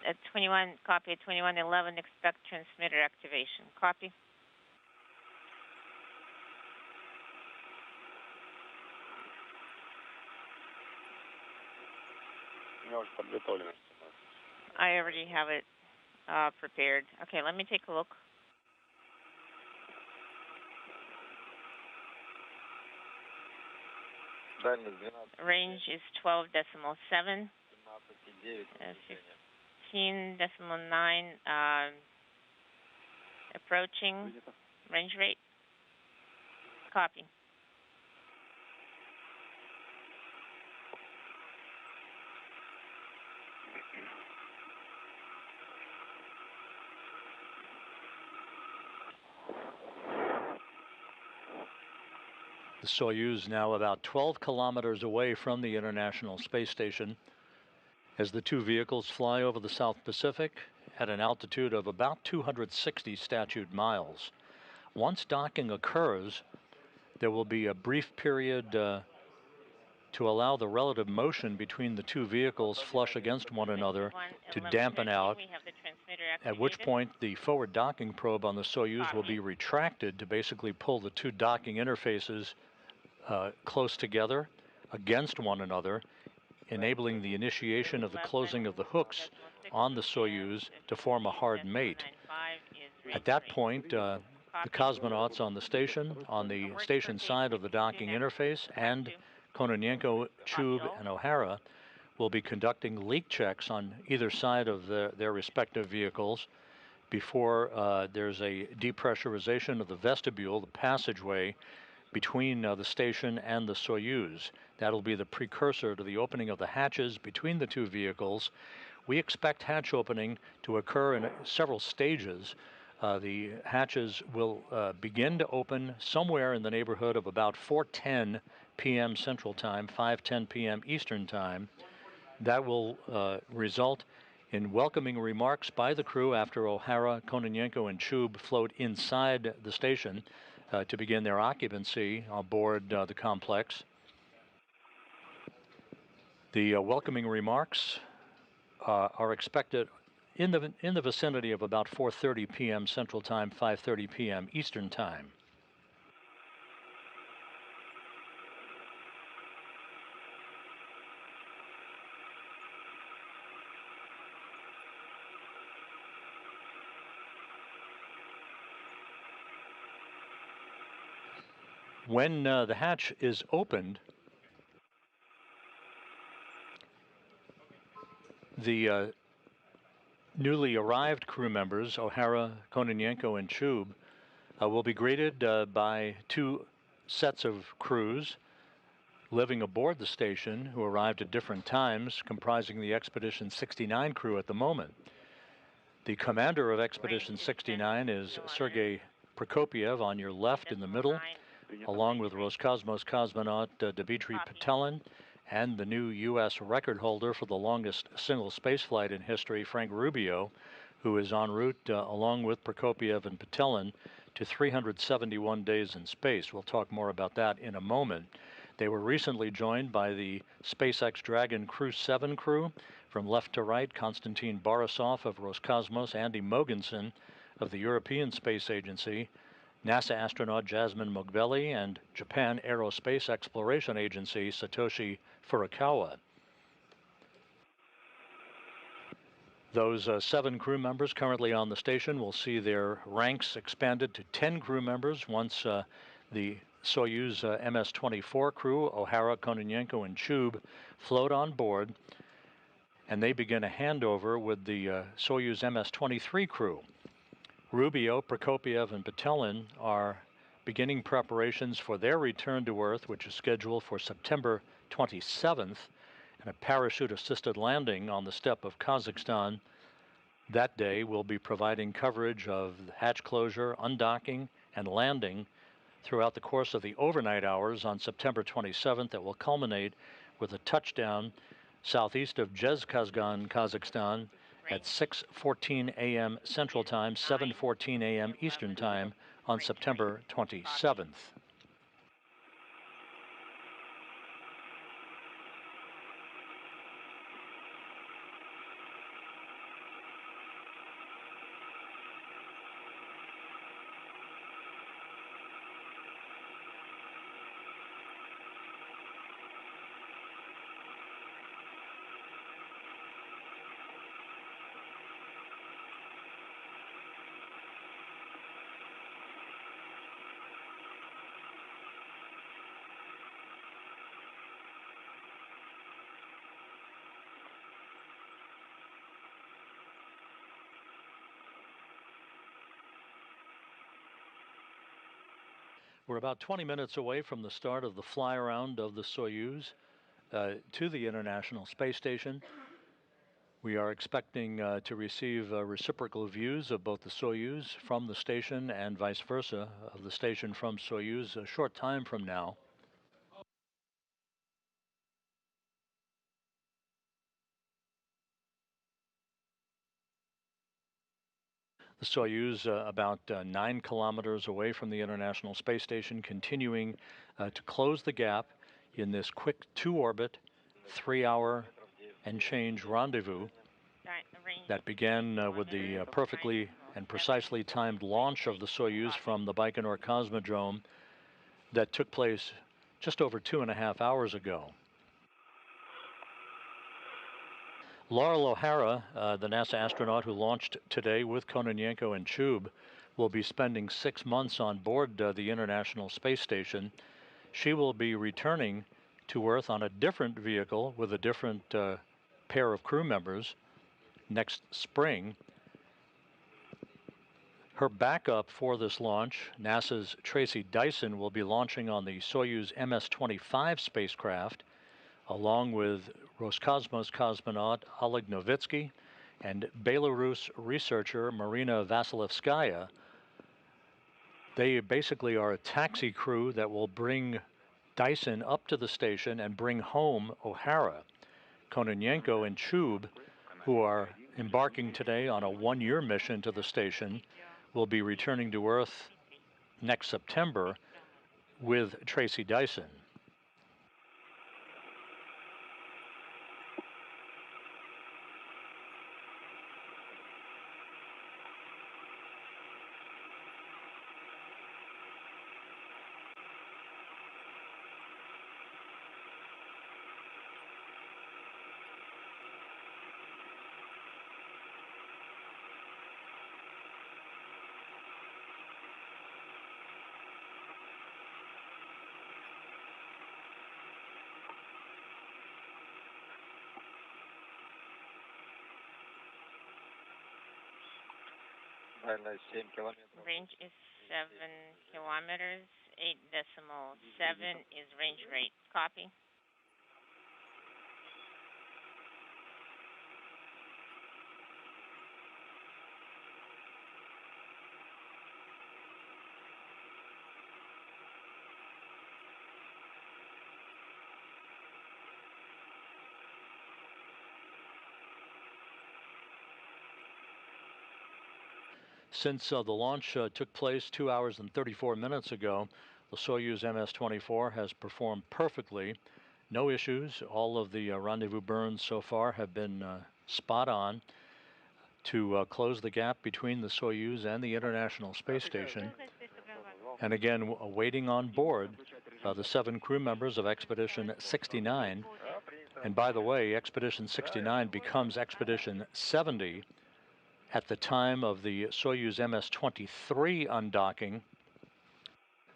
at 21, copy at 2111, expect transmitter activation. Copy. I already have it prepared. Okay, let me take a look. Range is 12.7, 15.9, approaching range rate. Copy. The Soyuz now about 12 kilometers away from the International Space Station as the two vehicles fly over the South Pacific at an altitude of about 260 statute miles. Once docking occurs, there will be a brief period to allow the relative motion between the two vehicles flush against one another to dampen out, at which point the forward docking probe on the Soyuz will be retracted to basically pull the two docking interfaces close together against one another, enabling the initiation of the closing of the hooks on the Soyuz to form a hard mate. At that point, the cosmonauts on the station side of the docking interface, and Kononenko, Chub, and O'Hara will be conducting leak checks on either side of their respective vehicles before there's a depressurization of the vestibule, the passageway between the station and the Soyuz. That'll be the precursor to the opening of the hatches between the two vehicles. We expect hatch opening to occur in several stages. The hatches will begin to open somewhere in the neighborhood of about 4:10 p.m. Central Time, 5:10 p.m. Eastern Time. That will result in welcoming remarks by the crew after O'Hara, Kononenko, and Chub float inside the station to begin their occupancy aboard the complex. The welcoming remarks are expected in the vicinity of about 4:30 p.m. Central Time, 5:30 p.m. Eastern Time. When the hatch is opened, the newly arrived crew members, O'Hara, Kononenko, and Chub, will be greeted by two sets of crews living aboard the station who arrived at different times, comprising the Expedition 69 crew at the moment. The commander of Expedition 69 is Sergei Prokopiev on your left in the middle, along with Roscosmos cosmonaut Dmitry Petelin and the new U.S. record holder for the longest single spaceflight in history, Frank Rubio, who is en route along with Prokopiev and Petelin to 371 days in space. We'll talk more about that in a moment. They were recently joined by the SpaceX Dragon Crew 7 crew. From left to right, Konstantin Borisov of Roscosmos, Andy Mogensen of the European Space Agency, NASA astronaut Jasmine Mogbelli, and Japan Aerospace Exploration Agency Satoshi Furukawa. Those 7 crew members currently on the station will see their ranks expanded to 10 crew members once the Soyuz MS-24 crew, O'Hara, Kononenko, and Chub, float on board, and they begin a handover with the Soyuz MS-23 crew. Rubio, Prokopiev, and Petelin are beginning preparations for their return to Earth, which is scheduled for September 27th, and a parachute-assisted landing on the steppe of Kazakhstan. That day will be providing coverage of hatch closure, undocking, and landing throughout the course of the overnight hours on September 27th that will culminate with a touchdown southeast of Zhezkazgan, Kazakhstan, at 6:14 a.m. Central Time, 7:14 a.m. Eastern Time on September 27th. We're about 20 minutes away from the start of the fly-around of the Soyuz to the International Space Station. We are expecting to receive reciprocal views of both the Soyuz from the station and vice versa, of the station from Soyuz a short time from now. The Soyuz, about 9 kilometers away from the International Space Station, continuing to close the gap in this quick 2-orbit, 3-hour and change rendezvous that began with the perfectly and precisely timed launch of the Soyuz from the Baikonur Cosmodrome that took place just over 2.5 hours ago. Loral O'Hara, the NASA astronaut who launched today with Kononenko and Chub, will be spending 6 months on board the International Space Station. She will be returning to Earth on a different vehicle with a different pair of crew members next spring. Her backup for this launch, NASA's Tracy Dyson, will be launching on the Soyuz MS-25 spacecraft, along with Roscosmos cosmonaut Oleg Novitsky and Belarus researcher Marina Vasilevskaya. They basically are a taxi crew that will bring Dyson up to the station and bring home O'Hara. Kononenko and Chub, who are embarking today on a 1-year mission to the station, will be returning to Earth next September with Tracy Dyson. Range is 7 kilometers. 8.7 is range rate. Copy. Since the launch took place 2 hours and 34 minutes ago, the Soyuz MS-24 has performed perfectly. No issues. All of the rendezvous burns so far have been spot on to close the gap between the Soyuz and the International Space Station. And again, waiting on board the 7 crew members of Expedition 69. And by the way, Expedition 69 becomes Expedition 70 at the time of the Soyuz MS-23 undocking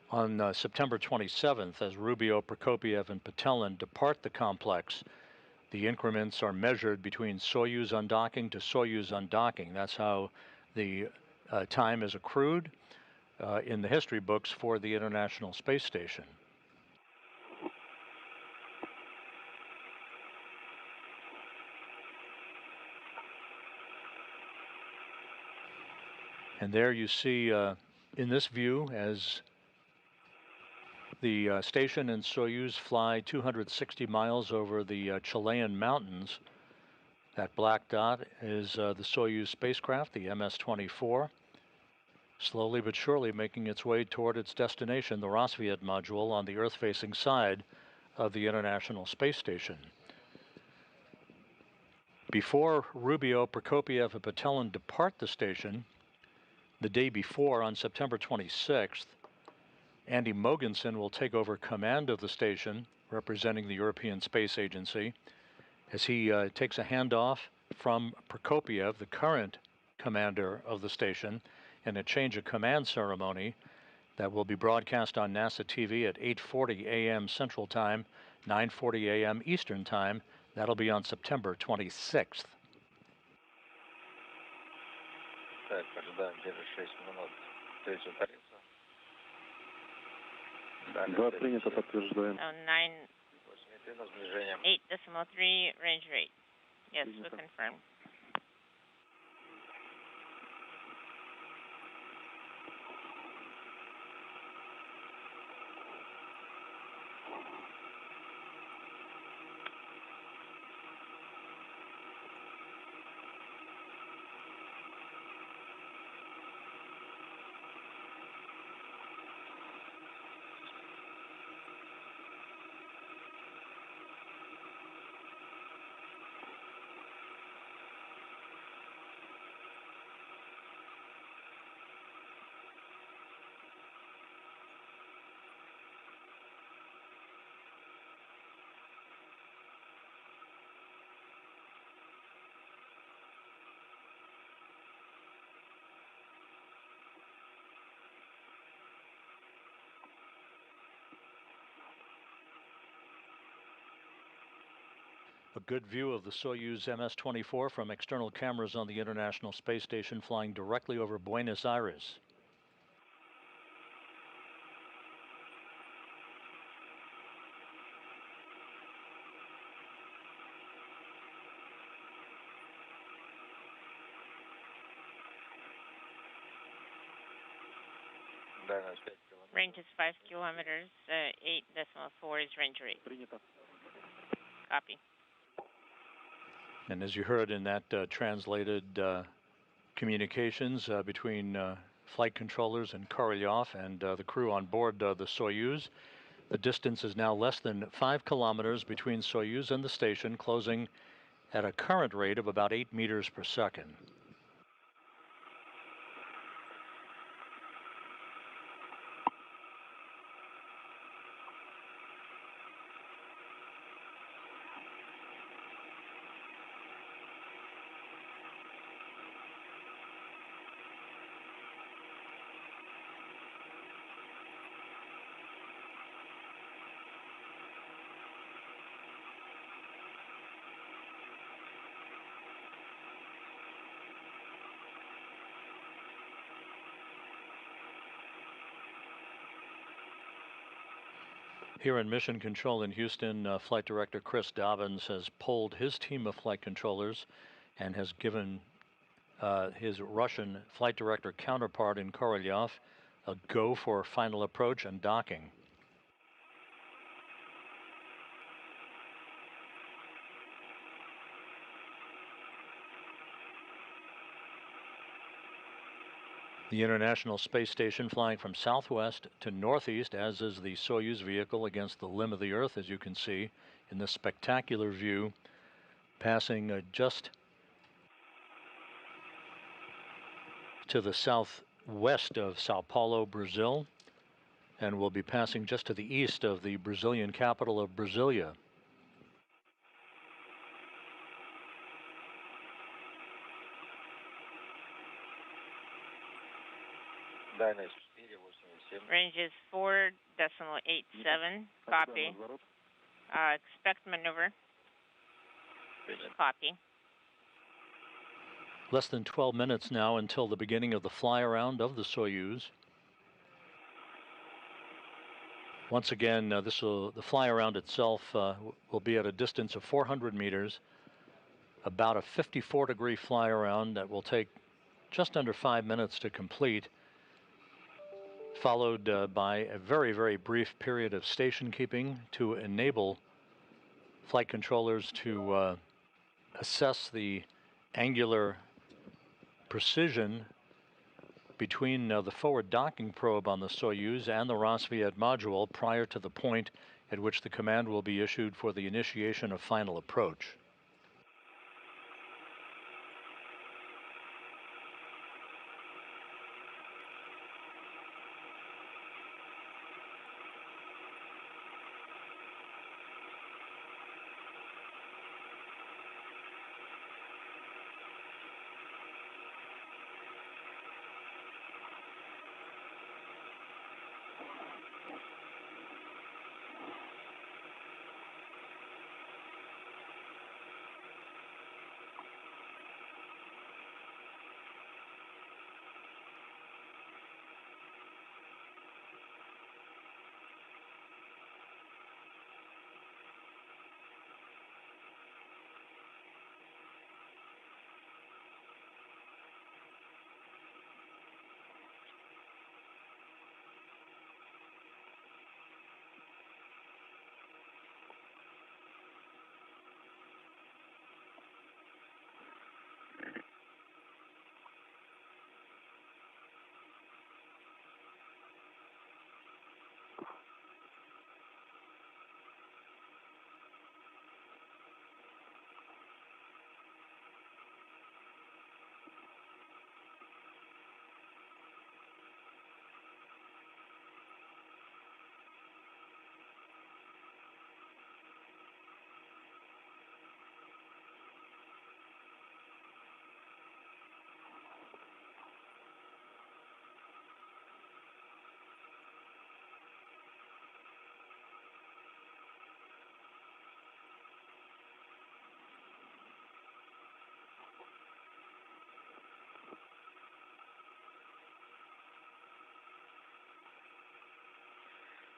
on September 27th, as Rubio, Prokopiev, and Petelin depart the complex. The increments are measured between Soyuz undocking to Soyuz undocking. That's how the time is accrued in the history books for the International Space Station. And there you see in this view, as the station and Soyuz fly 260 miles over the Chilean mountains. That black dot is the Soyuz spacecraft, the MS-24, slowly but surely making its way toward its destination, the Rassvet module on the Earth-facing side of the International Space Station. Before Rubio, Prokopiev, and Petelin depart the station, the day before, on September 26th, Andy Mogensen will take over command of the station, representing the European Space Agency, as he takes a handoff from Prokopiev, the current commander of the station, in a change of command ceremony that will be broadcast on NASA TV at 8:40 a.m. Central Time, 9:40 a.m. Eastern Time. That'll be on September 26th. Да, принято, подтверждаем. 8.3 range rate. Yes, we confirm. A good view of the Soyuz MS-24 from external cameras on the International Space Station flying directly over Buenos Aires. Range is 5 kilometers. 8.4 is range rate. Copy. And as you heard in that translated communications between flight controllers and Korolyov and the crew on board the Soyuz, the distance is now less than 5 kilometers between Soyuz and the station, closing at a current rate of about 8 meters per second. Here in Mission Control in Houston, Flight Director Chris Dobbins has polled his team of flight controllers and has given his Russian Flight Director counterpart in Korolyov a go for final approach and docking. The International Space Station flying from southwest to northeast, as is the Soyuz vehicle against the limb of the Earth, as you can see in this spectacular view, passing just to the southwest of Sao Paulo, Brazil, and will be passing just to the east of the Brazilian capital of Brasilia. Range is 4.87. Copy. Expect maneuver. Copy. Less than 12 minutes now until the beginning of the fly-around of the Soyuz. Once again, the fly-around itself will be at a distance of 400 meters, about a 54-degree fly-around that will take just under 5 minutes to complete, followed by a very, very brief period of station keeping to enable flight controllers to assess the angular precision between the forward docking probe on the Soyuz and the Rassvet module prior to the point at which the command will be issued for the initiation of final approach.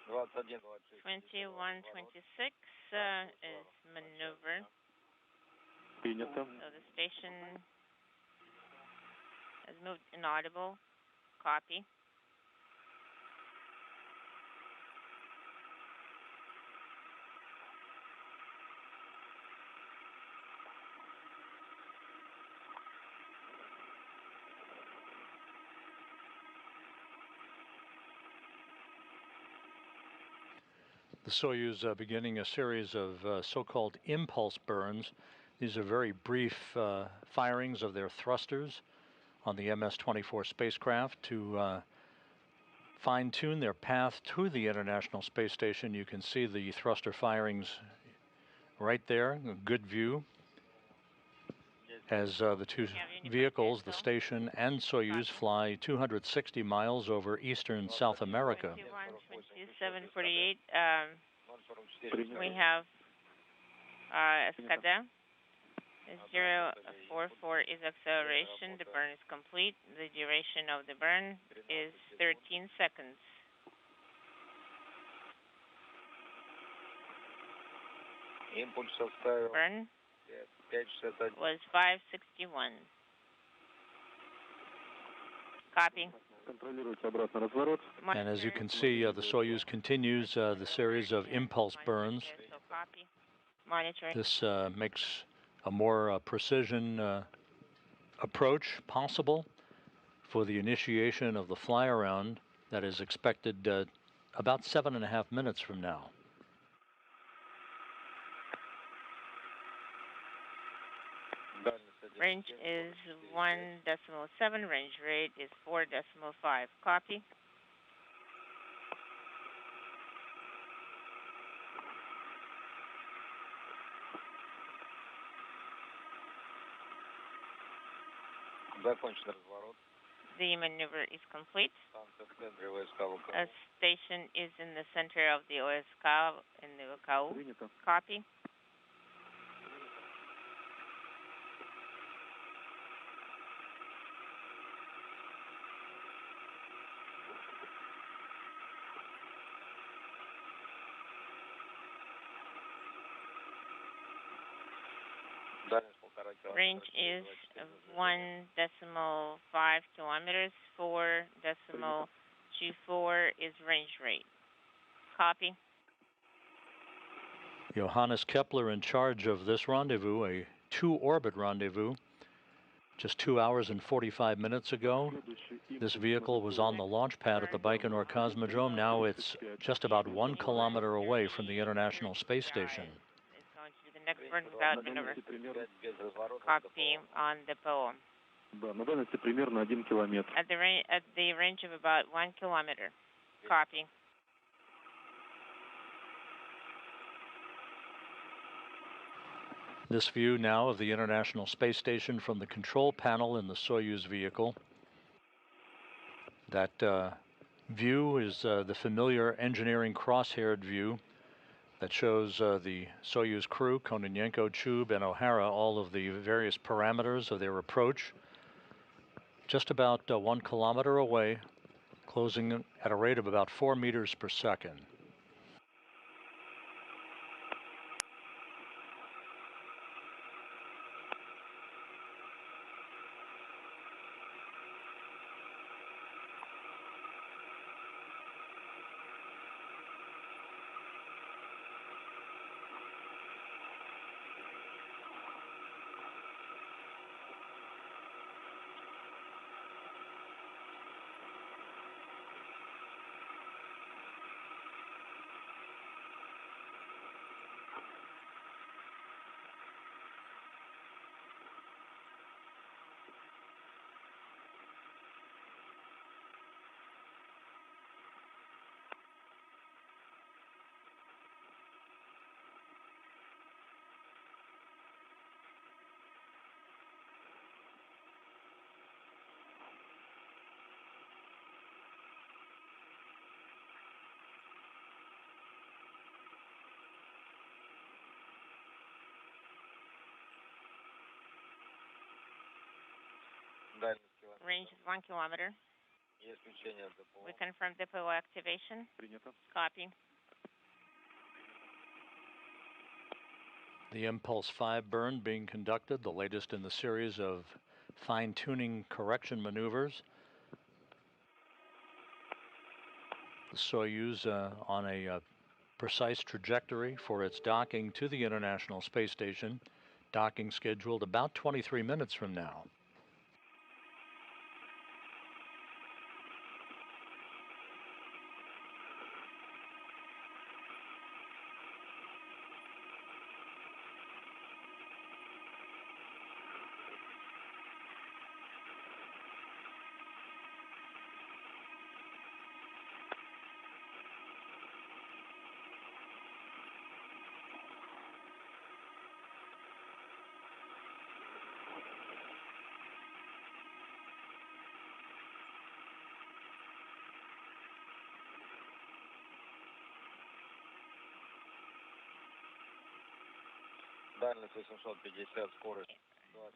2126 is maneuver. Принято. So the station has moved inaudible. Copy. The Soyuz beginning a series of so-called impulse burns. These are very brief firings of their thrusters on the MS-24 spacecraft to fine-tune their path to the International Space Station. You can see the thruster firings right there, a good view, as the two vehicles, the station and Soyuz, fly 260 miles over eastern South America. 2748, we have Escada. 044 is acceleration. The burn is complete. The duration of the burn is 13 seconds. Burn was 561. Copy. And as you can see, the Soyuz continues the series of impulse burns. This makes a more precision approach possible for the initiation of the fly-around that is expected about 7.5 minutes from now. Range is 1.7, range rate is 4.5. Copy. The maneuver is complete. A station is in the center of the OSK in the OKU. Copy. Range is 1.5 kilometers. 4.24 is range rate. Copy. Johannes Kepler in charge of this rendezvous, a 2-orbit rendezvous. Just 2 hours and 45 minutes ago, this vehicle was on the launch pad at the Baikonur Cosmodrome. Now it's just about 1 kilometer away from the International Space Station. It's going to do the next burn without maneuver. Copy on the poem. At the range of about 1 kilometer. Copy. This view now of the International Space Station from the control panel in the Soyuz vehicle. That view is the familiar engineering cross-haired view that shows the Soyuz crew, Kononenko, Chub, and O'Hara, all of the various parameters of their approach. Just about 1 kilometer away, closing at a rate of about 4 meters per second. Range is 1 kilometer. We confirm depot activation. Принято. Copy. The Impulse 5 burn being conducted, the latest in the series of fine-tuning correction maneuvers. The Soyuz on a precise trajectory for its docking to the International Space Station. Docking scheduled about 23 minutes from now.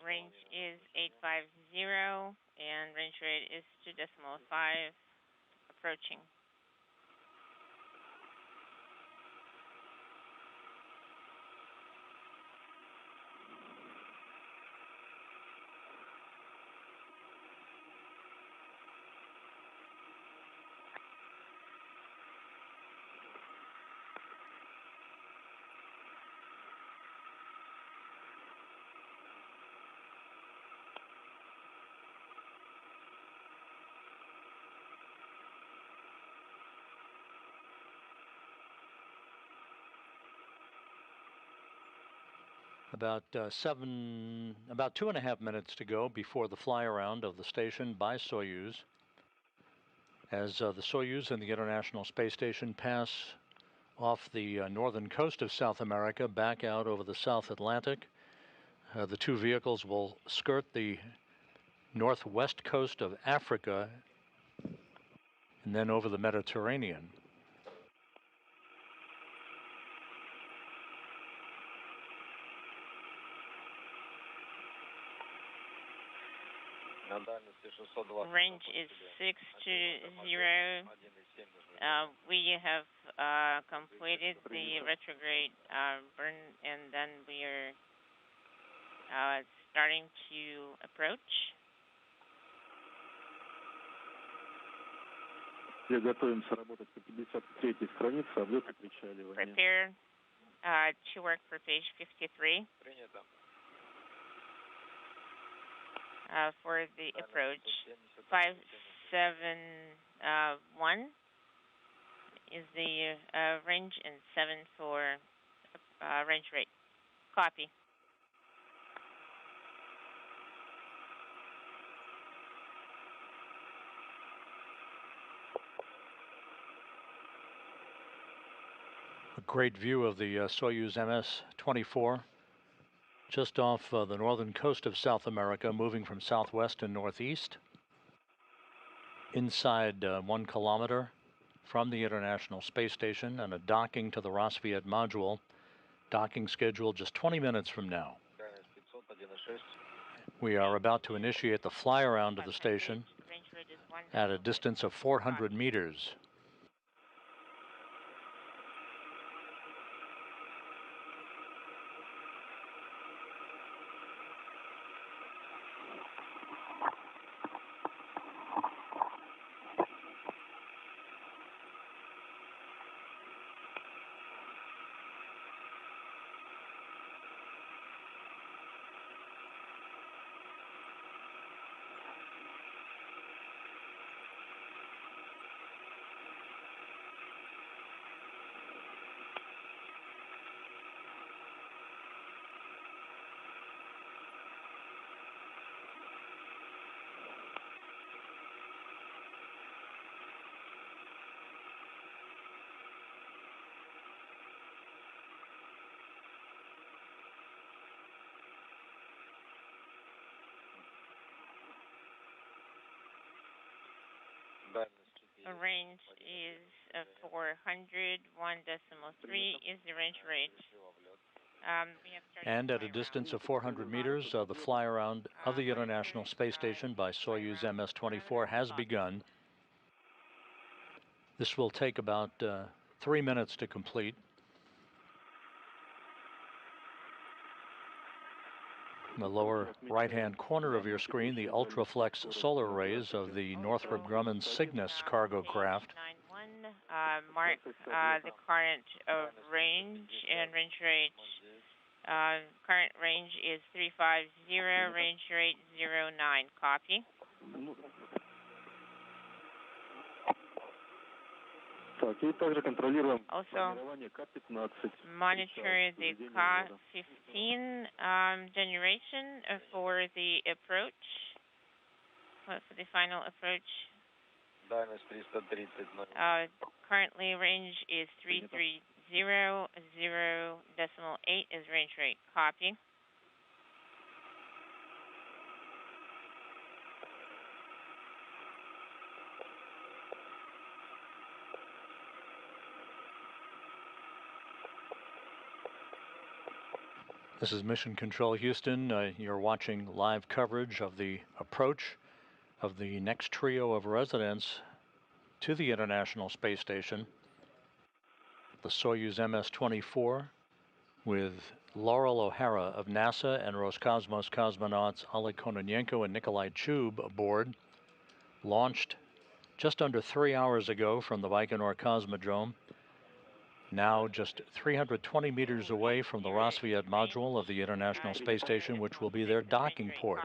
Range is 850 and range rate is 2.5 approaching. About 2.5 minutes to go before the fly around of the station by Soyuz. As the Soyuz and the International Space Station pass off the northern coast of South America back out over the South Atlantic, the two vehicles will skirt the northwest coast of Africa and then over the Mediterranean. Range is 620. We have completed the retrograde burn, and then we are starting to approach. Готовимся работать по 53-й странице, облет и причаливание. Prepare to work for page 53. For the approach, 571 is the range and 7 for range rate. Copy. A great view of the Soyuz MS-24. Just off the northern coast of South America, moving from southwest and northeast. Inside 1 kilometer from the International Space Station and a docking to the Rosviet module. Docking scheduled just 20 minutes from now. We are about to initiate the fly around of the station at a distance of 400 meters. Range is 400, 1.3 is the range rate. And at a distance of 400 meters, the fly around of the International Space Station by Soyuz MS-24 has begun. This will take about 3 minutes to complete. In the lower right-hand corner of your screen, the ultraflex solar arrays of the Northrop Grumman Cygnus cargo craft. 91, mark the current of range and range rate. Current range is 350, range rate 09. Copy. Also, monitor the Ka-15 generation for the approach, for the final approach. Currently, range is 330, 0.8 is range rate. Copy. This is Mission Control Houston. You're watching live coverage of the approach of the next trio of residents to the International Space Station, the Soyuz MS-24, with Loral O'Hara of NASA and Roscosmos cosmonauts Oleg Kononenko and Nikolai Chub aboard, launched just under 3 hours ago from the Baikonur Cosmodrome, now just 320 meters away from the Rosviet module of the International Space Station, which will be their docking port.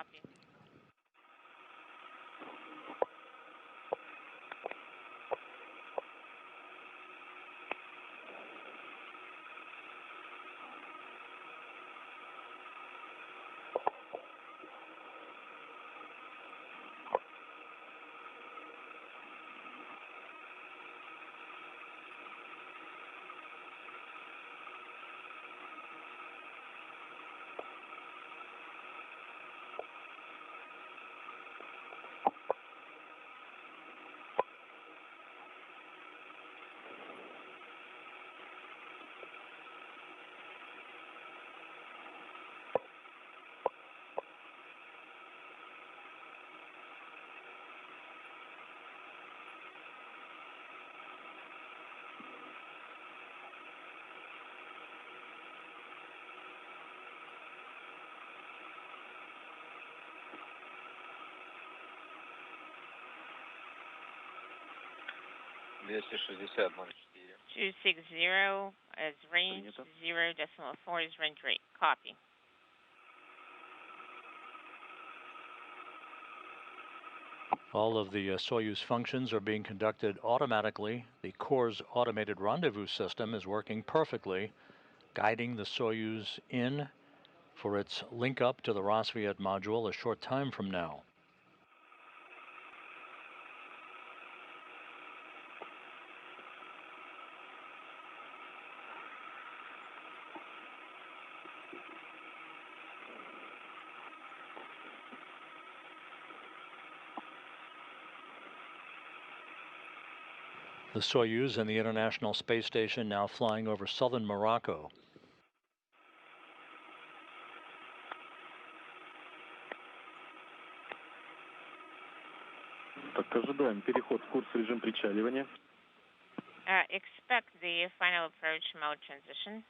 Two 260 as range, 0.4 is range rate. Copy. All of the Soyuz functions are being conducted automatically. The core's automated rendezvous system is working perfectly, guiding the Soyuz in for its link up to the Rosviet module a short time from now. The Soyuz and the International Space Station now flying over southern Morocco. Expect the final approach mode transition.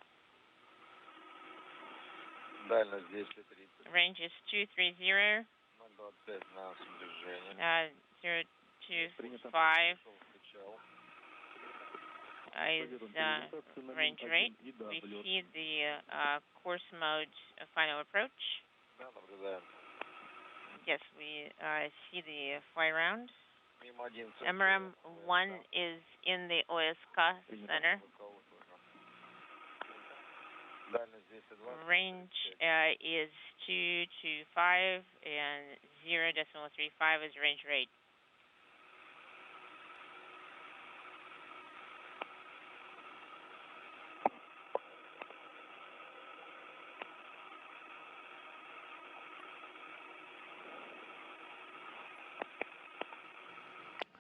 Range is 230, 025 is range rate. We see the course mode final approach. Yes, we see the fly round. MRM-1 is in the OSK center. Range is 225 and 0.35 is range rate.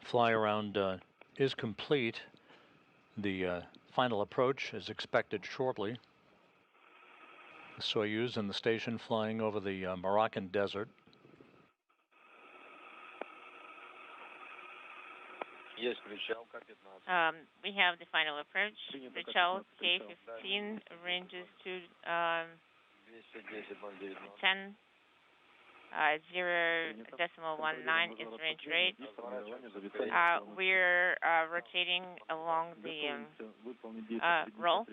Fly around is complete. The final approach is expected shortly. The Soyuz and the station flying over the Moroccan desert. We have the final approach. Причал K-15 ranges to 10. 0.19 is range rate. We're rotating along the roll.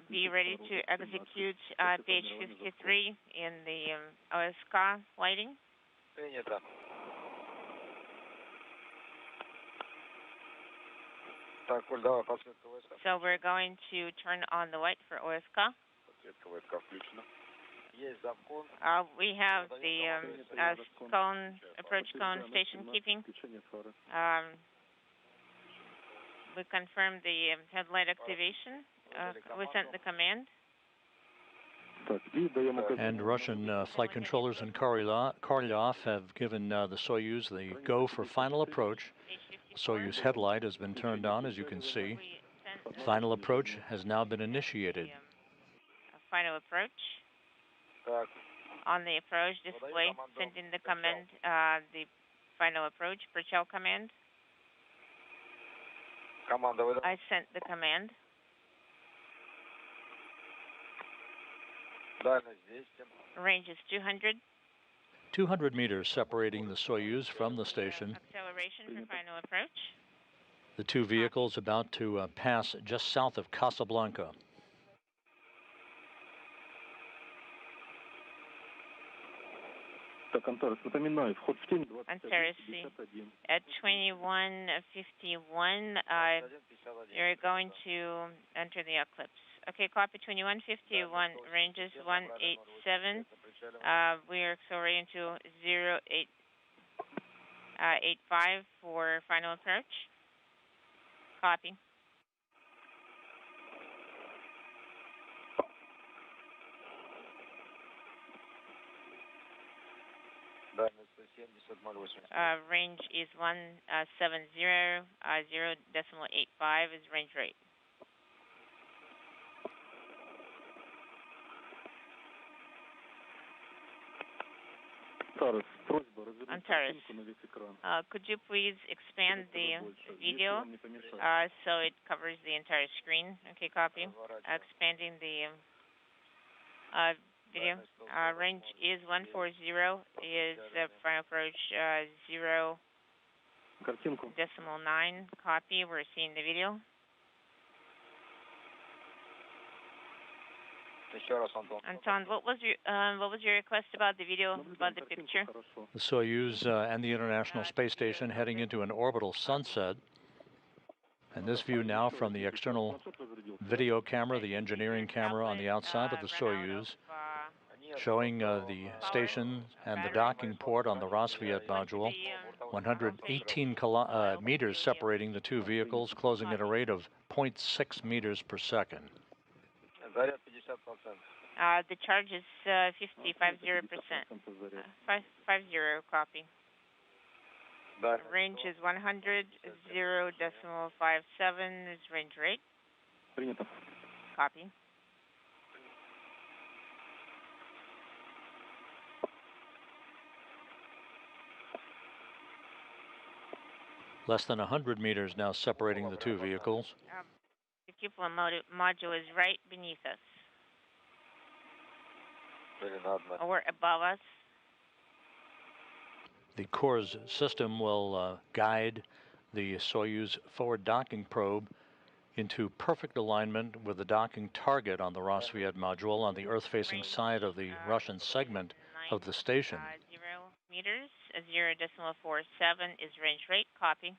Be ready to execute page 53 in the OSK lighting. So we're going to turn on the light for OSK. We have the approach cone station keeping. We confirmed the headlight activation. We sent the command. And Russian flight controllers in Korolyov have given the Soyuz the go for final approach. The Soyuz headlight has been turned on, as you can see. Final approach has now been initiated. Final approach. On the approach display, sending the command, the final approach, Причал command. I sent the command. Range is 200. 200 meters separating the Soyuz from the station. Acceleration for final approach. The two vehicles about to pass just south of Casablanca. Antares, at 21:51, you're going to enter the eclipse. Okay, copy 21:51, ranges 187. We are accelerating to 0.85 for final approach. Copy. Range is 170, 0.85 is range rate. Antares, could you please expand the video so it covers the entire screen? Okay, copy. Expanding the video. Range is 140, is final approach 0.9. Copy. We're seeing the video. Anton, what was your request about the video, about the picture? The Soyuz and the International Space Station heading into an orbital sunset. And this view now from the external video camera, the engineering camera on the outside of the Soyuz, showing the station and the docking port on the Rosviet module, 118 meters separating the two vehicles, closing at a rate of 0.6 meters per second. The charge is 50%. 50 copy. Range is 100, 0.57 is range rate. Copy. Less than 100 meters now separating the two vehicles. The cupola module is right beneath us. Or above us. The core's system will guide the Soyuz forward docking probe into perfect alignment with the docking target on the Rosviet module on the Earth-facing side of the Russian segment of the station. 0 meters, 0.47 is range rate. Copy.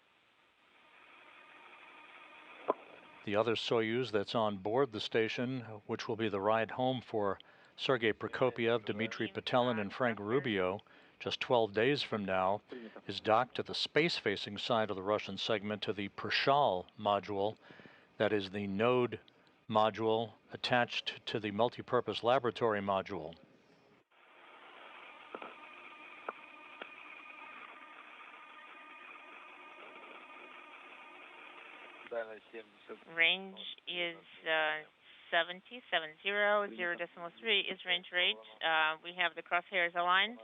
The other Soyuz that's on board the station, which will be the ride home for Sergei Prokopiev, Dmitry Petelin, and Frank Rubio, just 12 days from now, is docked to the space-facing side of the Russian segment to the Prishal module, that is the node module attached to the multipurpose laboratory module. Range is 70, 0.3 is range rate. We have the crosshairs aligned.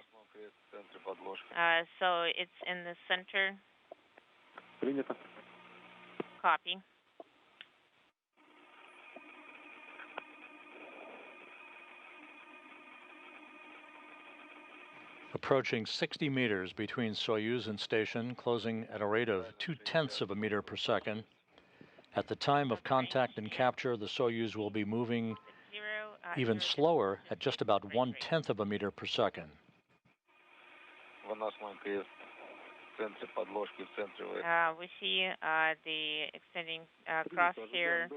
So it's in the center. Принято. Copy. Approaching 60 meters between Soyuz and station, closing at a rate of 0.2 of a meter per second. At the time of contact and capture, the Soyuz will be moving even slower at just about 1/10 of a meter per second. We see the extending crosshair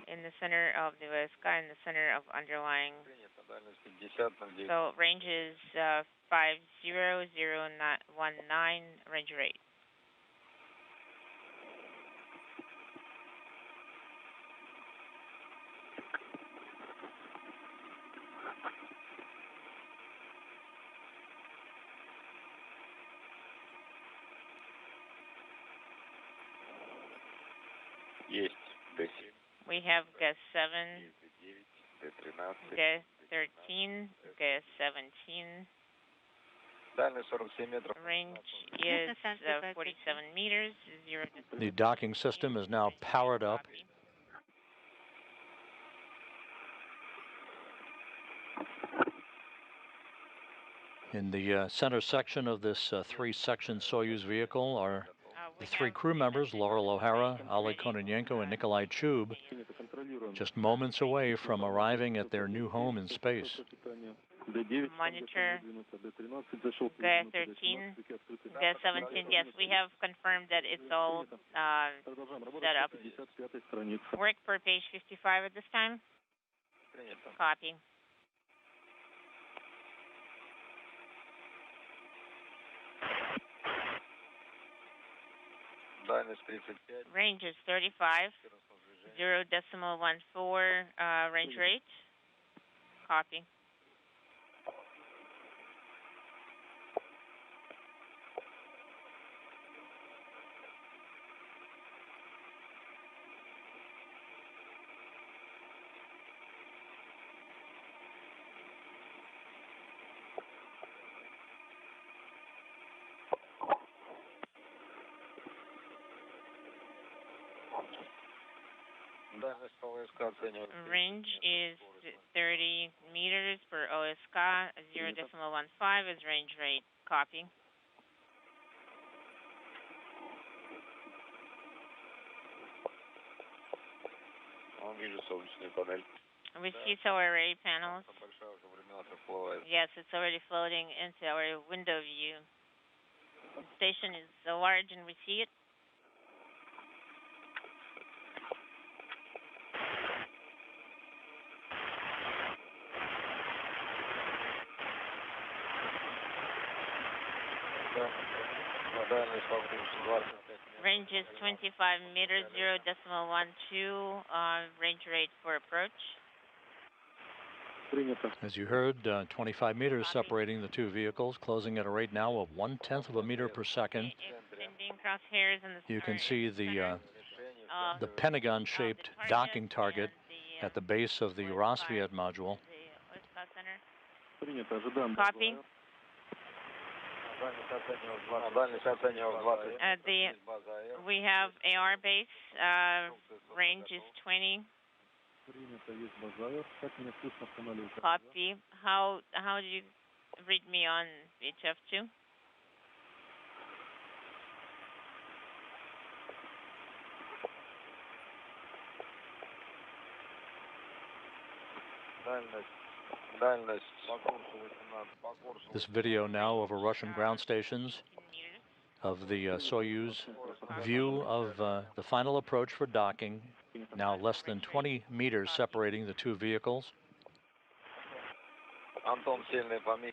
in the center of the OSK, in the center of underlying. So range is 50019, range rate. We have gas 7, gas 13, gas 17. Range is 47 meters. 0. The docking system is now powered up. In the center section of this three-section Soyuz vehicle are the three crew members, Loral O'Hara, Oleg Kononenko, and Nikolai Chub, just moments away from arriving at their new home in space. Monitor gas 13, gas 17. Yes, we have confirmed that it's all set up. Work per page 55 at this time. Copy. Range is 35, 0.14 range rate. Copy. Range is 30 meters per OSK. 0.15 is range rate. Copy. We see solar array panels. Yes, it's already floating into our window view. The station is so large and we see it. Range is 25 meters, 0.12 range rate for approach. As you heard, 25 meters separating the two vehicles, closing at a rate now of 1/10 of a meter per second. You can see the pentagon-shaped docking target at the base of the Rosviet module. Copy. We have AR base. Range is 20. Copy. How do you read me on VHF2? This video now over Russian ground stations of the Soyuz view of the final approach for docking, now less than 20 meters separating the two vehicles.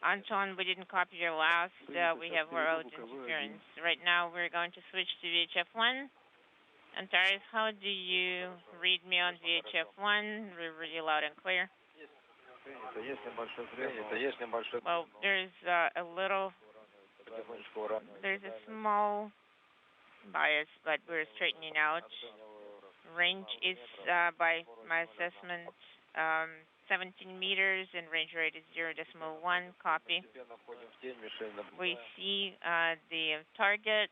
Anton, we didn't copy your last. We have road interference. Right now we're going to switch to VHF1. Antares, how do you read me on VHF1? We're really loud and clear. Well, there's there's a small bias, but we're straightening out. Range is, by my assessment, 17 meters and range rate is 0.1. Copy. We see the target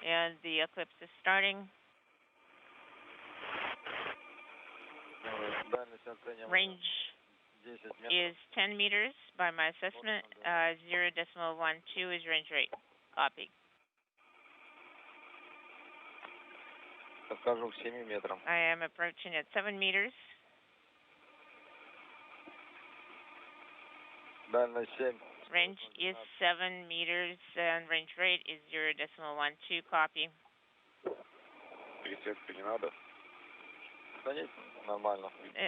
and the eclipse is starting. Range is 10 meters by my assessment. 0.12 is range rate. Copy. I am approaching at 7 meters. Range is 7 meters and range rate is 0.12. Copy.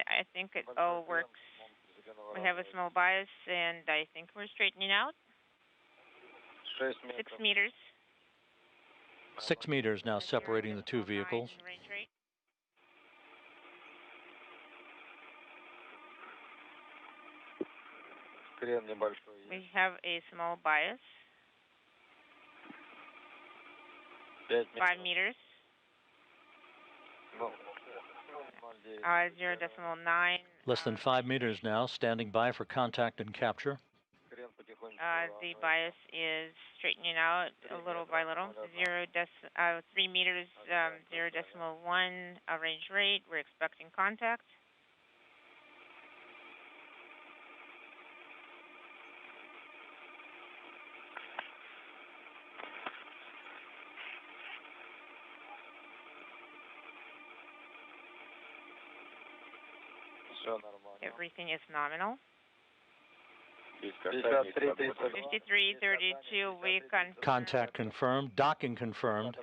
I think it all works. We have a small bias and I think we're straightening out. 6 meters. 6 meters now separating the two vehicles. Range rate. We have a small bias. 5 meters. 0.9. Less than 5 meters now, standing by for contact and capture. The bias is straightening out little by little. 3 meters, 0.1 range rate. We're expecting contact. Everything is nominal. 53:32. We confirm. Contact confirmed. Docking confirmed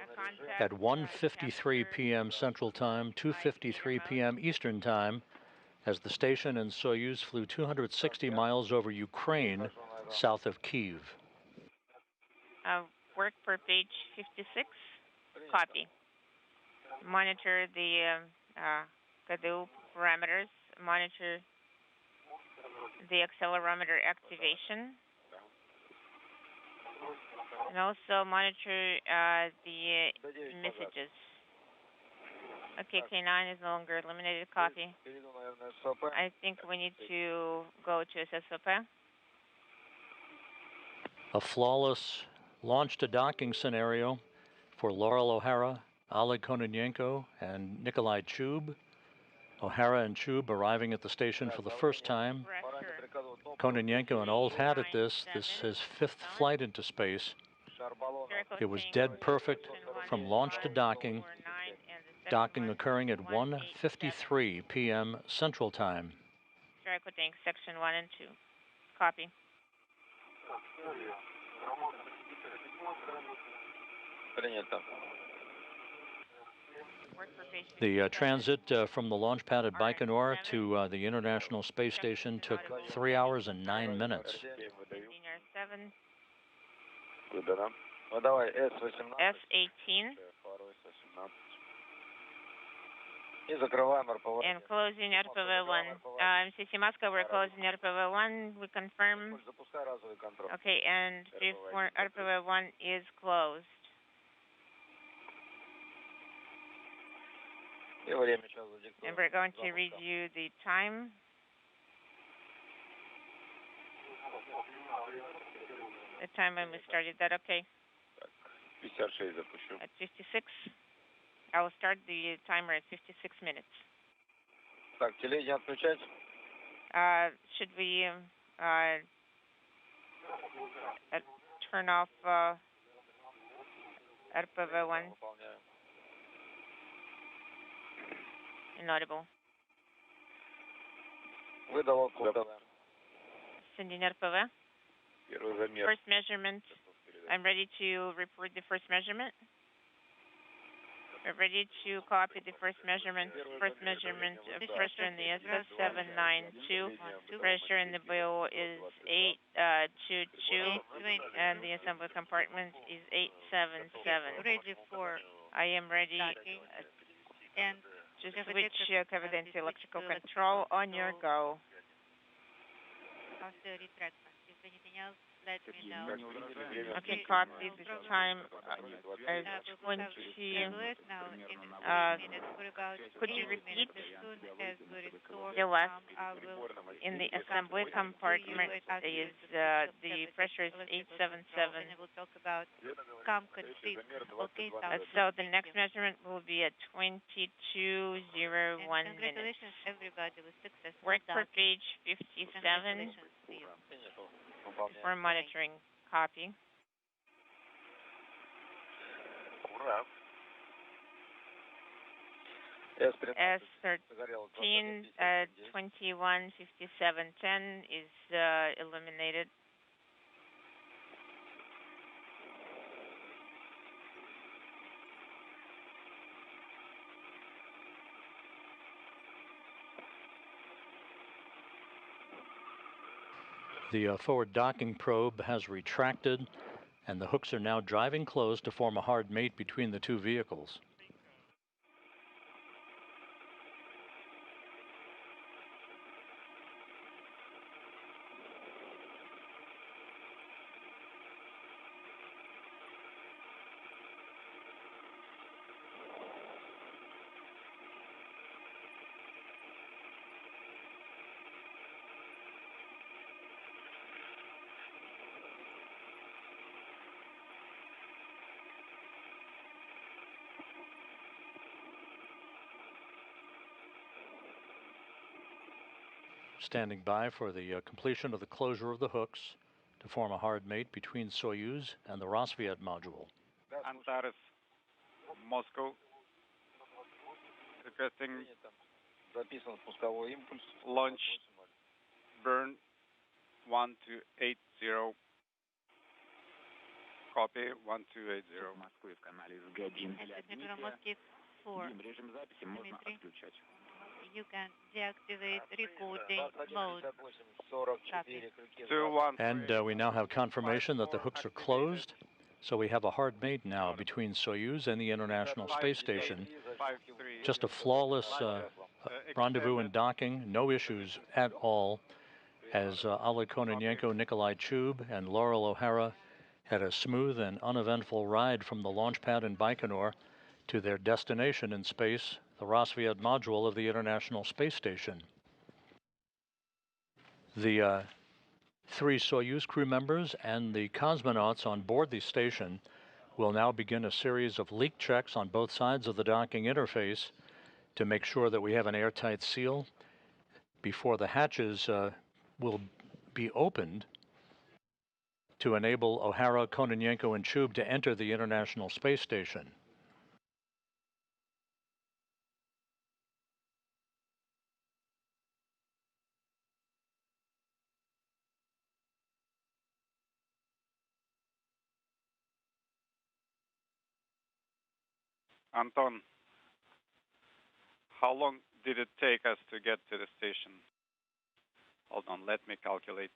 at 1:53 p.m. Central Time, 2:53 p.m. Eastern Time, as the station and Soyuz flew 260 miles over Ukraine, south of Kyiv. Work per page 56. Copy. Monitor the KDU parameters. Monitor the accelerometer activation. And also monitor the messages. Okay, K9 is no longer eliminated. Copy. I think we need to go to SSOP. A flawless launch to docking scenario for Loral O'Hara, Oleg Kononenko, and Nikolai Chub. O'Hara and Chub arriving at the station for the first time. Kononenko, an old hat at this. This is his 5th flight into space. It was dead perfect from launch to docking. Docking occurring at 1:53 p.m. Central Time. Tank section 1 and 2. Copy. The transit from the launch pad at Baikonur to the International Space Station took 3 hours and 9 minutes. S18. And closing RPV-1. MCC Moscow, we're closing RPV-1. We confirm. Okay, and before RPV-1 is closed. And we're going to review the time. The time when we started that, okay. At 56. I will start the timer at 56 minutes. Should we turn off RPV-1? Inaudible. Sending RPV. First measurement. I'm ready to report the first measurement. We're ready to copy the first measurement. First measurement of pressure in the SS 792. Pressure in the BO is 822, and the assembly compartment is 877. Ready for. I am ready. And just switch cover the electrical control on your go. After retractment, is anything else? let me know. Okay, copy. This time as 20. Now in 3 minutes, for about Could you 8 repeat minutes, as soon as we restore, the last I will in the assembly compartment is the pressure is 877. and we'll talk about config. Okay, So the next measurement will be at 22:01 minutes. Congratulations, everybody, with success. Work for page 57 for monitoring. Copy. S13 21:57:10 is illuminated. The forward docking probe has retracted, and the hooks are now driving close to form a hard mate between the two vehicles. Standing by for the completion of the closure of the hooks to form a hard mate between Soyuz and the Rosviet module. Antares, Moscow, requesting launch burn 1280. Copy 1280. Moscow 4. Dimitri, you can deactivate recording mode. Copy. And we now have confirmation that the hooks are closed, so we have a hard mate now between Soyuz and the International Space Station. Just a flawless rendezvous and docking, no issues at all, as Oleg Kononenko, Nikolai Chub, and Loral O'Hara had a smooth and uneventful ride from the launch pad in Baikonur to their destination in space, the Rosviet module of the International Space Station. The 3 Soyuz crew members and the cosmonauts on board the station will now begin a series of leak checks on both sides of the docking interface to make sure that we have an airtight seal before the hatches will be opened to enable O'Hara, Kononenko, and Chub to enter the International Space Station. Anton, how long did it take us to get to the station? Hold on, let me calculate.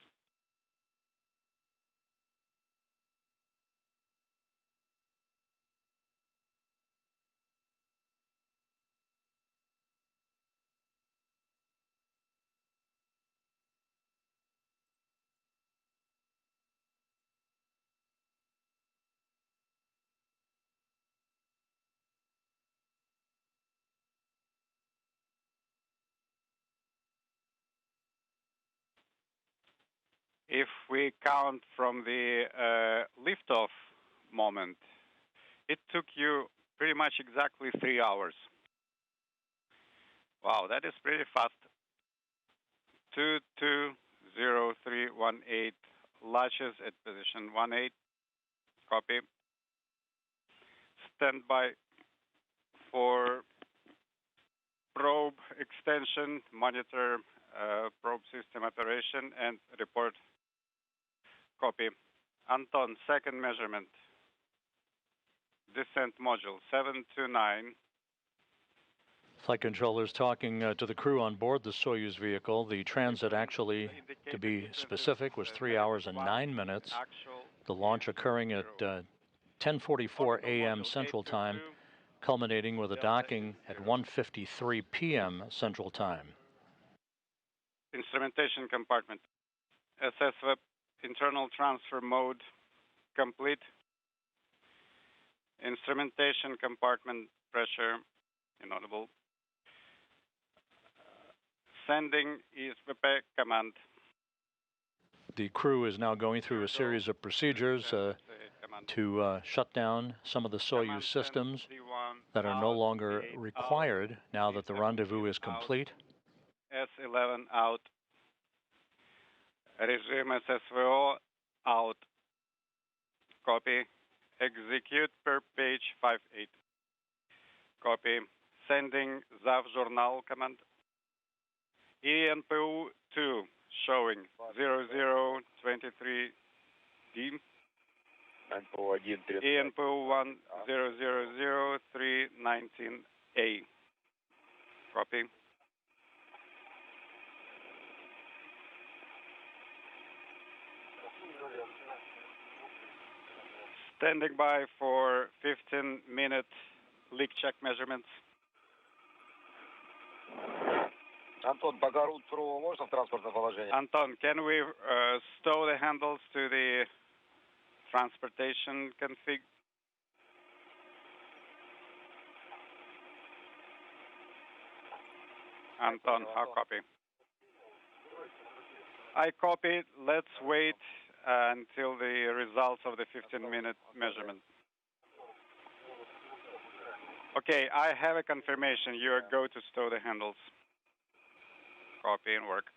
If we count from the liftoff moment, it took you pretty much exactly 3 hours. Wow, that is pretty fast. 220318, latches at position 18. Copy. Stand by for probe extension, monitor probe system operation, and report. Copy. Anton, second measurement. Descent module 729. Flight controllers talking to the crew on board the Soyuz vehicle. The transit, actually, to be specific, was 3 hours and 9 minutes. The launch occurring at 10:44 a.m. Central Time, culminating with a docking at 1:53 p.m. Central Time. Instrumentation compartment. SS internal transfer mode complete. Instrumentation compartment pressure inaudible. Sending ESVP command. The crew is now going through a series of procedures to shut down some of the Soyuz systems that are no longer required now that the rendezvous is complete. S11 out. Regime SSVO out. Copy. Execute per page 58. Copy. Sending ZAV journal command. ENPU2 showing 0023D. ENPU1 000319A. Copy. Standing by for 15-minute leak check measurements. Антон, пока рут сурового можно в транспортное положение? Anton, can we stow the handles to the transportation config? Anton, how copy? I copy. Let's wait until the results of the 15-minute measurement. Okay, I have a confirmation. You are go to stow the handles. Copy and work.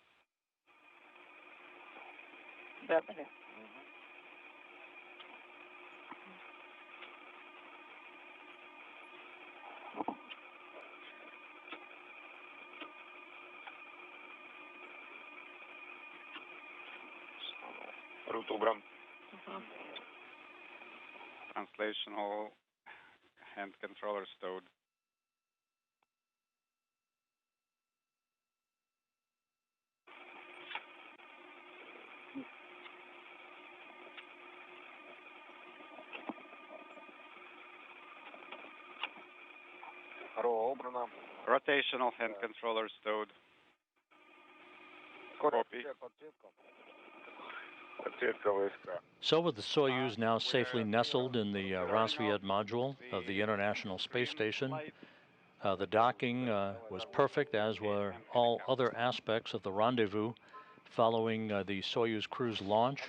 Рут убран. Translational hand controller stowed. Ро убрана. Rotational hand controller stowed. Copy. So with the Soyuz now safely nestled in the Rassvet module of the International Space Station, the docking was perfect, as were all other aspects of the rendezvous following the Soyuz crew's launch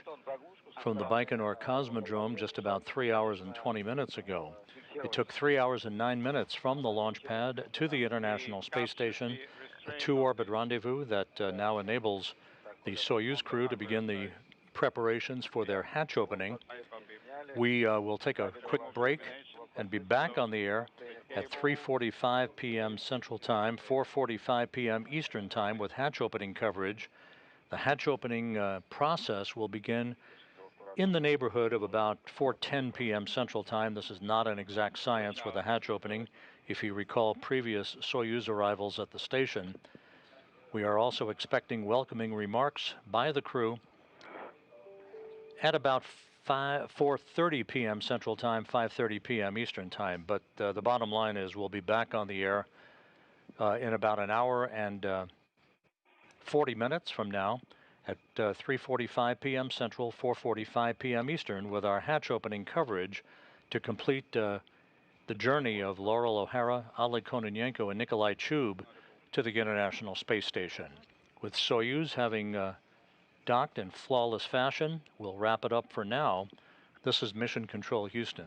from the Baikonur cosmodrome just about 3 hours and 20 minutes ago. It took 3 hours and 9 minutes from the launch pad to the International Space Station, a two-orbit rendezvous that now enables the Soyuz crew to begin the preparations for their hatch opening. We will take a quick break and be back on the air at 3:45 p.m. Central Time, 4:45 p.m. Eastern Time with hatch opening coverage. The hatch opening process will begin in the neighborhood of about 4:10 p.m. Central Time. This is not an exact science with a hatch opening. If you recall previous Soyuz arrivals at the station, we are also expecting welcoming remarks by the crew at about 4:30 p.m. Central Time, 5:30 p.m. Eastern Time. But the bottom line is we'll be back on the air in about an hour and 40 minutes from now at 3:45 p.m. Central, 4:45 p.m. Eastern with our hatch opening coverage to complete the journey of Loral O'Hara, Oleg Kononenko, and Nikolai Chub to the International Space Station. With Soyuz having docked in flawless fashion, we'll wrap it up for now. This is Mission Control Houston.